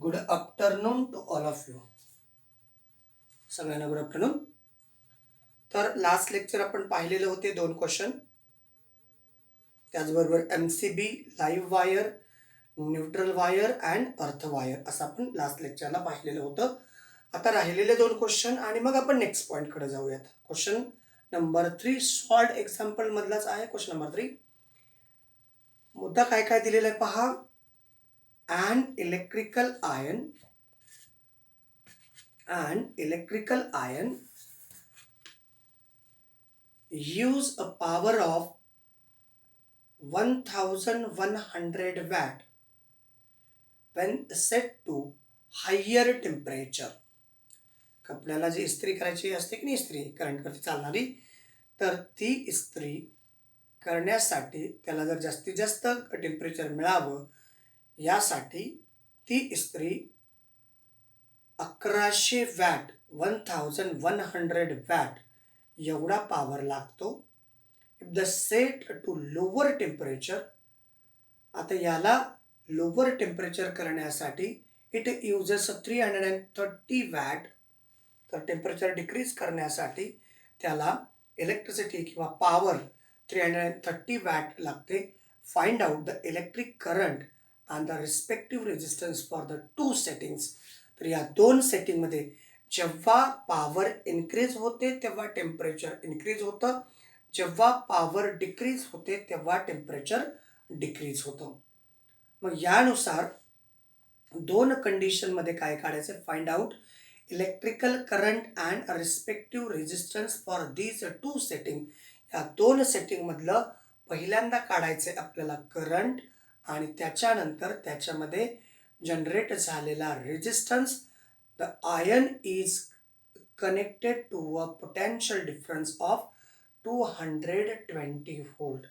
Good afternoon to all of you. सगळ्यांना good afternoon. तर last lecture आपण पाहिलेले होते 2 क्वेश्चन. त्याचबरोबर MCB, live wire, neutral wire and earth wire असं आपण लास्ट लेक्चरला पाहिलेलं होतं. आता राहिलेले 2 क्वेश्चन आणि मग आपण नेक्स्ट पॉईंटकडे जाऊयात. क्वेश्चन नंबर 3 सॉल्ड एक्झाम्पल मधलाच आहे. क्वेश्चन नंबर 3 मुद्दा काय काय दिलेला आहे पहा. an electrical iron use a power of 1100 watt when set to higher temperature. आपल्याला जी इस्त्री करायची असते की नाही, इस्त्री करंटवरती चालणारी, तर ती इस्त्री करण्यासाठी त्याला जर जास्तीत जास्त टेम्परेचर मिळावं यासाठी ती इस्त्री 1100 वॅट 1100 वॅट एवढा पॉवर लागतो. If the set to lower temperature, आता याला लोअर टेम्परेचर करण्यासाठी इट युजेस 330 वॅट. तर टेम्परेचर डिक्रीज करण्यासाठी त्याला इलेक्ट्रिसिटी किंवा पॉवर 330 वॅट लागते. Find out the electric current and the respective resistance for the two settings. तर या 2 सेटिंगमध्ये जेव्हा पॉवर इन्क्रीज होते तेव्हा टेम्परेचर इन्क्रीज होतं, जेव्हा पॉवर डिक्रीज होते तेव्हा टेम्परेचर डिक्रीज होतं. मग यानुसार 2 कंडिशनमध्ये काय काढायचं, find out electrical current and respective resistance for these 2 setting. या 2 सेटिंगमधलं पहिल्यांदा काढायचं आपल्याला करंट आणि त्याच्यानंतर त्याच्यामध्ये जनरेट झालेला resistance. The iron is connected to a potential difference of 220 volt.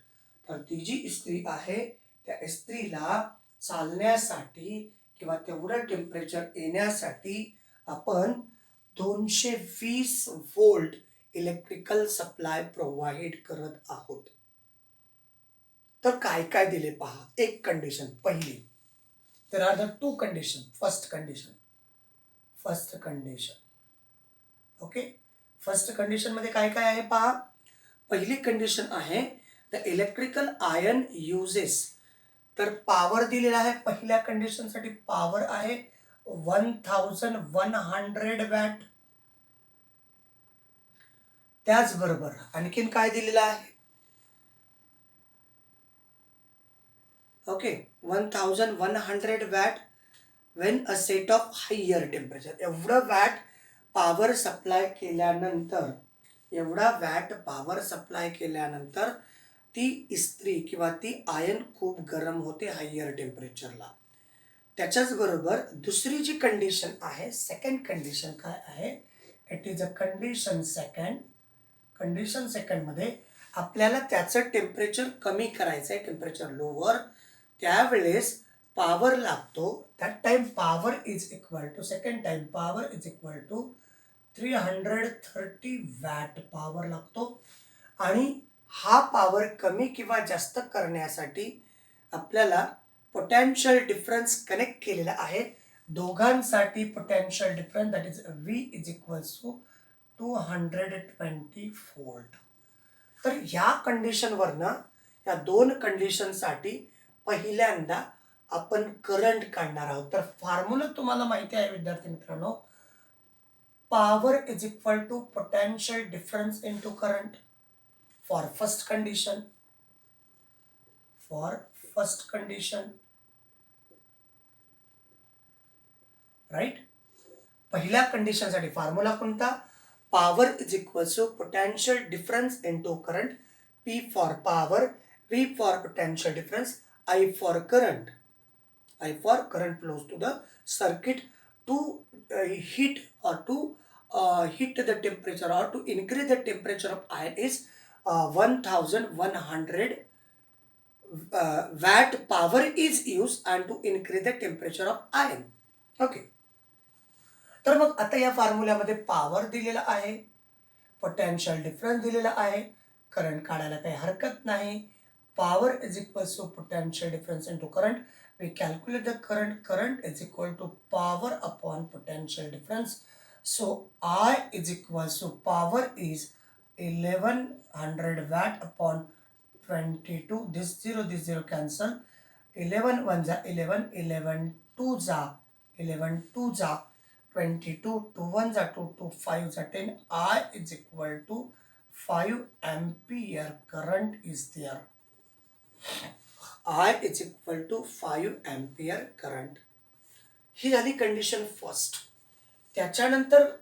तर ती जी इस्त्री आहे त्या इस्त्रीला चालण्यासाठी किंवा तेवढं टेम्परेचर येण्यासाठी आपण 220 व्होल्ट इलेक्ट्रिकल सप्लाय प्रोव्हाइड करत आहोत. तर काय काय दिले पहा. एक कंडिशन पहिली, there are the 2 condition. First condition okay. First condition मध्ये काय काय आहे पहा. पहिली कंडिशन आहे द इलेक्ट्रिकल आयर्न युजेस. तर पॉवर दिलेला आहे पहिल्या कंडिशन साठी. पॉवर आहे 1100 वॅट. त्याचबरोबर आणखीन काय दिलेलं आहे, okay 1100 watt when a set of higher temperature. एवढं वॅट पॉवर सप्लाय केल्यानंतर, ती इस्त्री किंवा ती आयर्न खूप गरम होते हायर टेम्परेचरला. त्याच्याच बरोबर दुसरी जी कंडिशन आहे, सेकंड कंडिशन काय आहे, it is a condition second. Condition second मध्ये आपल्याला त्याचं टेम्परेचर कमी करायचं आहे, टेम्परेचर लोअर. त्यावेळेस पॉवर लागतो. That time power is equal to, second time power is equal to 330 watt power लागतो. आणि हा पॉवर कमी किंवा जास्त करण्यासाठी आपल्याला पोटेन्शियल डिफरन्स कनेक्ट केलेला आहे. दोघांसाठी potential difference that is V is equal to 220 volt. तर या कंडिशनवरनं, या 2 कंडिशनसाठी पहिल्यांदा आपण करंट काढणार आहोत. तर फॉर्म्युला तुम्हाला माहिती आहे विद्यार्थी मित्रांनो, power is equal to potential difference into current for first condition. Right. पहिल्या कंडिशनसाठी फॉर्म्युला कोणता, power is equal to potential difference into current. P for power, V for potential difference, I for current flows to the circuit to heat the temperature or to increase the temperature of iron is 1100 watt power is used and to increase the temperature of iron. Okay. तर मग आता या फॉर्म्युल्यामध्ये power दिलेला आहे, potential difference दिलेला आहे, current काढायला काही हरकत नाही. Power is equal to potential difference into current. we calculate the current is equal to power upon potential difference. So I is equal to power is 1100 watt upon 22. This 0 cancel. 11 1 za 11, 11 2 za 11 2 za 22, 2 1 za 2, 2 5 za 10. I is equal to 5 ampere current is there. I is equal to 5 ampere current. ही झाली condition first. त्याच्यानंतर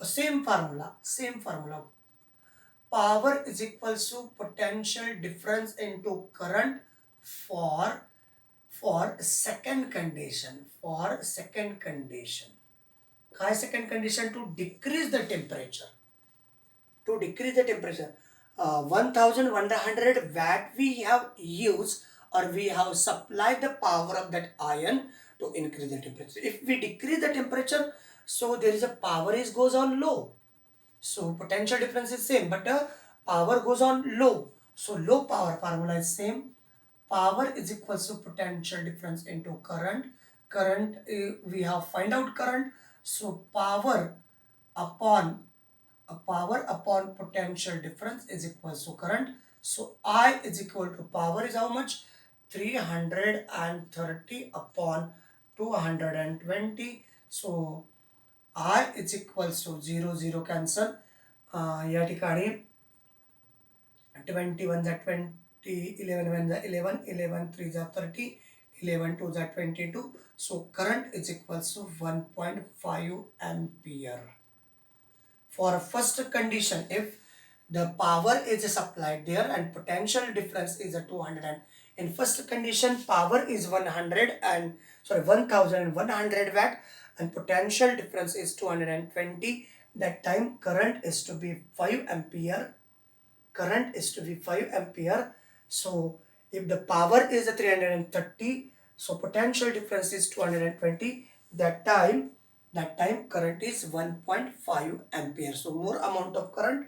same formula power is equals to potential difference into current for second condition. काय second condition? To decrease the temperature. 1100 watt we have used, or we have supplied the power of that ion to increase the temperature. If we decrease the temperature, so there is a power is goes on low. So potential difference is same, but power goes on low. So low power formula is same. Power is equals to potential difference into current. We have find out current. So power upon potential difference is equals to current. So I is equal to power is how much? 330 upon 220. So I is equals to 0 cancel. या ठिकाणी 21 जा 20, 11 1 जा 11, 11 3 जा 30, 11 2 जा 22. So current is equals to 1.5 ampere. For first condition, if the power is supplied there and potential difference is a 200, and in first condition power is 1100 watt and potential difference is 220, that time current is to be 5 ampere. So if the power is 330, so potential difference is 220, that time current is 1.5 ampere. So more amount of current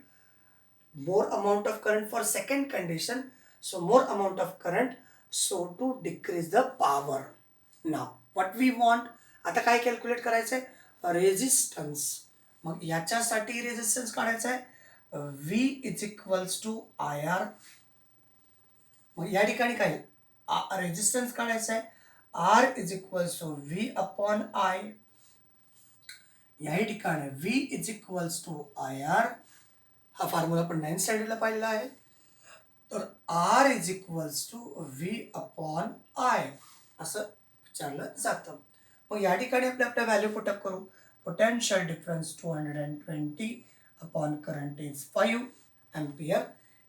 for second condition, so more amount of current, so to decrease the power. Now what we want, आता काय calculate करायचं आहे? Resistance. मग याच्यासाठी resistance काढायचा आहे. V is equals to I R. मग या ठिकाणी काय रेजिस्टन्स काढायचा आहे. R is equals to V upon I. याही ठिकाणी V is equals to I R. हा फॉर्म्युला आपण 9th स्टँडर्डला पाहिलेला आहे. तर R is equals to V upon I असं विचारलं जातं. मग या ठिकाणी आपल्या व्हॅल्यू पुटअप करू. Potential difference 220 upon current is 5 ampere.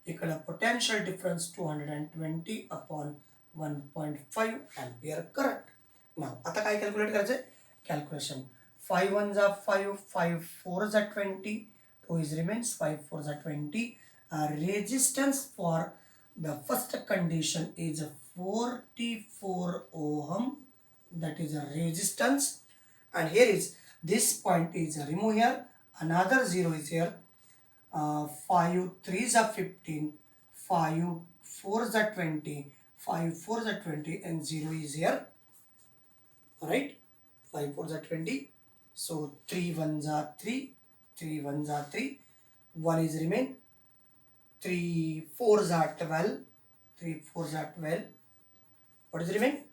इकडं potential difference 220 upon 1.5 ampere current. Now आता काय कॅल्क्युलेट करायचं? कॅल्क्युलेशन 5 1 जा 5, 5 4 जा 20, 2 is remains, 5 4 जा 20. Resistance for the first condition is 44 ohm. That is a resistance, and here is this point is remove here, another 0 is here. 5 3 is 15, 5 4 is 20, 5 4 is 20, and 0 is here. Alright, 5 4 is 20, so 3 1 is 3, 3 1 is 3, 1 is remain, 3 4 is 12, 3 4 is 12. What is remain?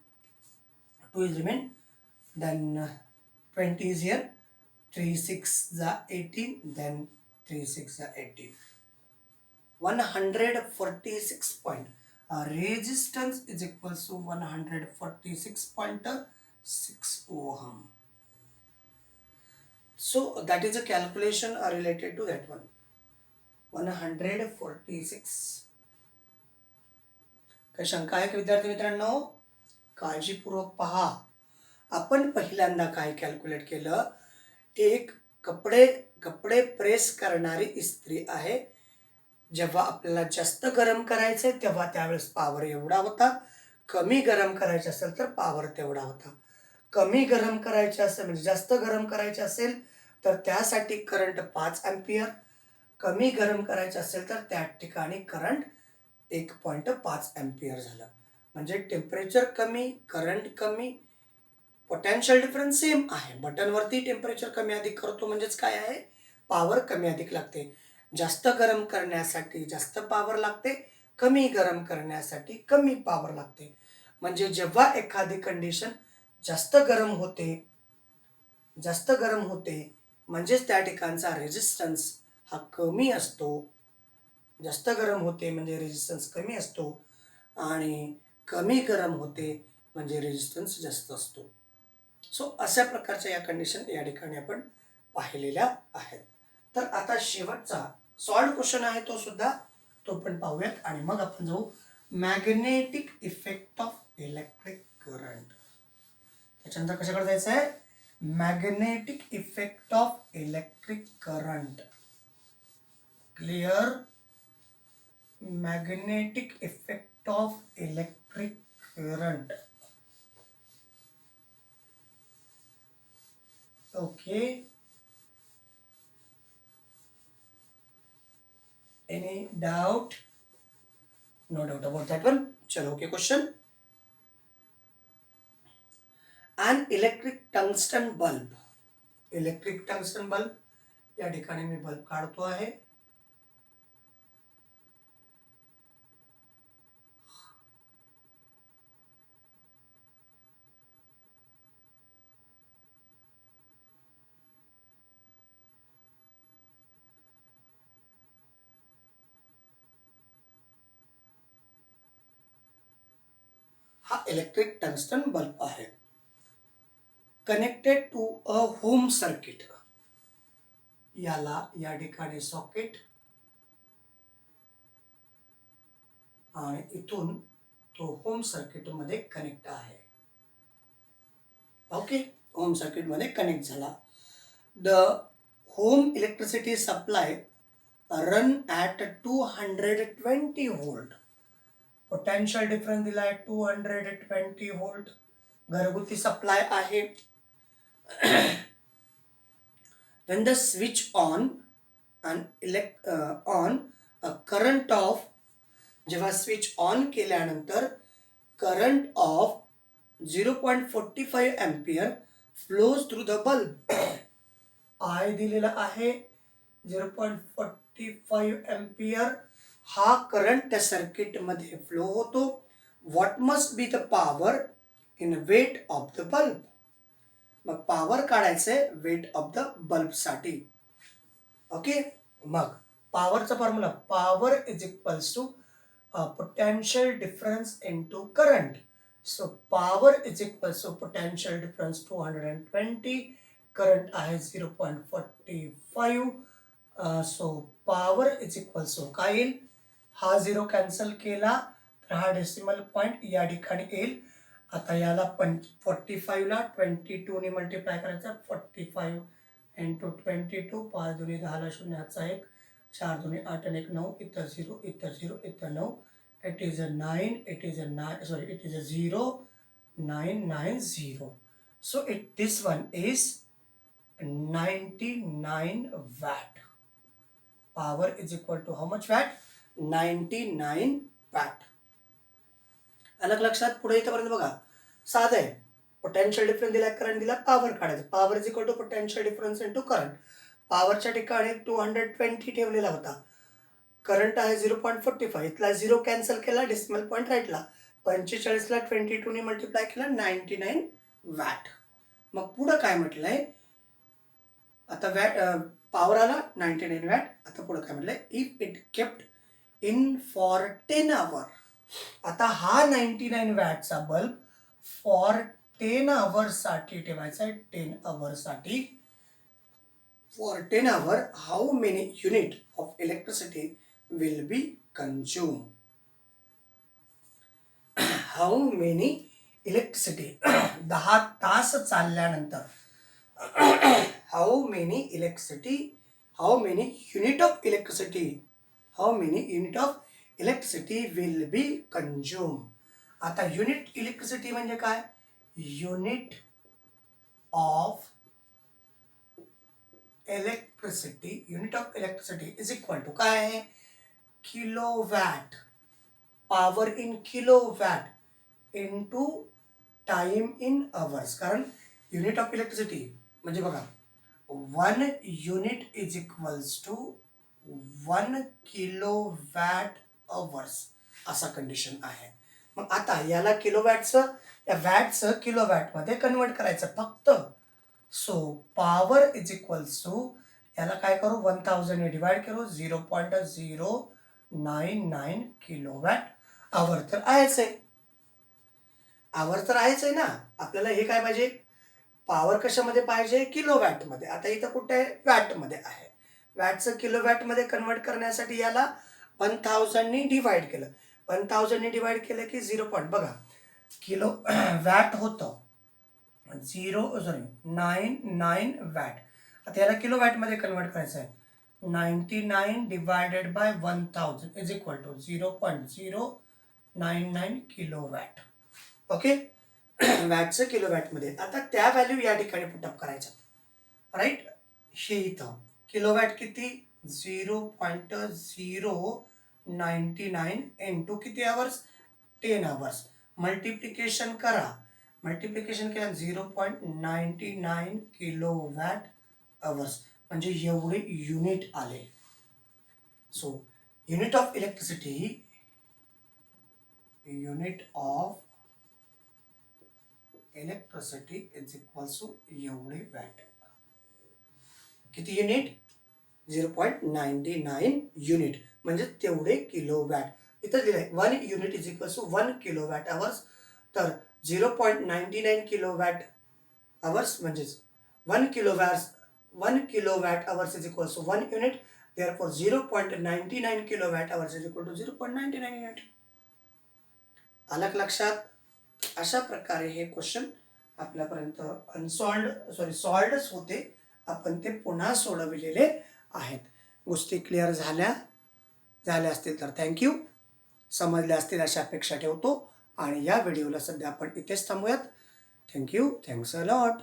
2 is remain, then 20 is here, 3 6 is 18, then 3 6 is 18. 146 point. Resistance is equals to 146.6 ohm. So that is a calculation related to that one. 146. काय शंका आहे का विद्यार्थी मित्रांनो? काळजीपूर्वक पहा. आपण पहिल्यांदा काय कॅल्क्युलेट केलं? एक कपडे प्रेस करणारी इस्त्री आहे. जेव्हा आपल्याला जास्त गरम करायचे तेव्हा त्यावेळेस पॉवर एवढा होता. कमी गरम करायचे असेल तर पॉवर तेवढा होता. कमी गरम करायचे असेल म्हणजे जास्त गरम करायचे असेल तर त्यासाठी करंट 5 एम्पियर. कमी गरम करायचे असेल तर त्या ठिकाणी करंट 1.5 एम्पियर झालं. म्हणजे टेम्परेचर कमी, करंट कमी, पोटेन्शियल डिफरन्स सेम आहे. बटनवरती टेम्परेचर कमी अधिक करतो म्हणजेच काय आहे, पॉवर कमी अधिक लागते. जास्त गरम करण्यासाठी जास्त पॉवर लागते, कमी गरम करण्यासाठी कमी पॉवर लागते. म्हणजे जेव्हा एखादी कंडिशन जास्त गरम होते, जास्त गरम होते म्हणजेच त्या ठिकाणचा रेझिस्टन्स हा कमी असतो. जास्त गरम होते म्हणजे रेझिस्टन्स कमी असतो आणि कमी गरम होते म्हणजे रेझिस्टन्स जास्त असतो. सो अशा प्रकारच्या या कंडिशन या ठिकाणी आपण पाहिलेल्या आहेत. तर आता शेवटचा सॉल्व्ड क्वेश्चन आहे तो पण पाहूयात आणि मग आपण जाऊ magnetic effect of electric current. त्याच्यानंतर कशाकडे जायचं आहे, magnetic effect of electric current. Clear, magnetic effect of electric current. Okay, any doubt? No doubt about that one. Chalo, okay, question. An electric tungsten bulb. Electric tungsten bulb या ठिकाणी मी bulb काढतो आहे. हा electric tungsten bulb आहे, connected to a home circuit. याला या ठिकाणी socket आणि इथून तो होम सर्किट मध्ये कनेक्ट आहे. ओके, होम सर्किट मध्ये कनेक्ट झाला. The home electricity supply run at 220 volt. Potential difference दिला आहे 220 व्होल्ट. घरगुती सप्लाय आहे. when the switch on a current of, जेव्हा स्विच ऑन केल्यानंतर current of 0.45 ampere flows through the bulb. I दिलेला आहे 0.45 एम्पियर. हा करंट त्या सर्किटमध्ये फ्लो होतो. What must be the power in watt of the bulb. मग पॉवर काढायचे वेट ऑफ द बल्ब साठी. ओके, मग पॉवरचा formula, power is equals to potential difference into current. So power is equal to potential difference 220, current आहे 0.45. So power is equal to काय येईल, हा 0 cancel केला तर हा डेसिमल पॉइंट या ठिकाणी येईल. आता याला 45 ला 22 ने मल्टिप्लाय करायचा. 45 इंटू 22, 5 दुनी 10 ला 0 हाचा 1, 4 दुनी 8 आणि 1 9, इतर 0 इतर 0 इतर 9. It is a 9, it is a 9, sorry, it is a 0 990. So this one is 99 watt. Power is equal to how much watt? 99 watt. अलग लक्षात. पुढे इथपर्यंत बघा, साधं आहे. पोटेन्शियल डिफरन्स दिला, करंट दिला, पॉवर काढायचं. Power is equal to potential difference into current. पॉवरच्या ठिकाणी 220 ठेवलेला होता. करंट आहे 0.45, इथला 0 कॅन्सल केला, डेसिमल पॉईंट राईटला. 45 ला 22 ने मल्टिप्लाय केला, 99 वॅट. मग पुढं काय म्हटलंय, आता पॉवर आला 99 वॅट. आता पुढं काय म्हटलंय, if it kept in for 10 आवर. आता हा 99 वॅटचा बल्ब फॉर 10 आवर्स साठी ठेवायचा आहे. 10 आवर्स साठी. For 10 hour how many unit of electricity will be consumed. How many electricity 10 तास चालल्यानंतर how many electricity, how many unit of electricity, how many unit of electricity will be consumed. आता unit electricity म्हणजे काय, unit of electricity, unit of electricity is equal to काय आहे, kilowatt. Power in kilowatt. Into time in hours. कारण unit of electricity म्हणजे बघा 1 unit is equals to 1 kilowatt hours असा condition आहे. मग आता याला किलोवॅटचं या वॅटचं किलोवॅटमध्ये कन्वर्ट करायचं फक्त. So power is equals to याला काय करू 1000 ने डिवाइड करू 0.099 किलोवॅट आवर तर आहेच आहे. आवर तर आहेच आहे ना. आपल्याला हे काय पाहिजे पॉवर कशामध्ये पाहिजे किलोवॅटमध्ये. आता इथं कुठे आहे वॅटमध्ये आहे. वॅटचं किलोवॅटमध्ये कन्वर्ट करण्यासाठी याला 1000 ने डिवाइड केलं. 1000 ने डिवाइड केलं की 0. बघा किलो वॅट होतं 99 वॅट. आता याला किलोवॅटमध्ये कन्वर्ट करायचं आहे. 99 divided by 1000 is equal to 0.099 kilowatt. Okay. वॅटचं किलोवॅटमध्ये. आता त्या व्हॅल्यू या ठिकाणी पुटअप करायच्या राईट. हे इथं किलोवॅट किती 0.099 इंटू किती आवर्स 10 आवर्स. मल्टिप्लिकेशन करा. मल्टिप्लिकेशन केलं 0.99 किलोवॅट आवर्स म्हणजे एवढे युनिट आले. So unit of electricity is equals to एवढे वॅट. किती युनिट 0.99 युनिट म्हणजे तेवढे किलोवॅट. इथं दिलंय 1 unit is equals to 1 kilowatt hours. तर 0.99 किलोवॅट आवर्स म्हणजेच 1 kilowatt hours is equals to 1 unit. therefore 0.99 kilowatt hours is equal to 0.99 unit. आलं लक्षात. अशा प्रकारे हे क्वेश्चन आपल्यापर्यंत सॉल्व्ड होते. आपण ते पुन्हा सोडविलेले आहेत. गोष्टी क्लिअर झाल्या असतील तर थँक्यू. समजल्या असतील अशा अपेक्षा ठेवतो आणि या व्हिडिओला सध्या आपण इथेच थांबूयात. थँक्यू. Thanks a lot.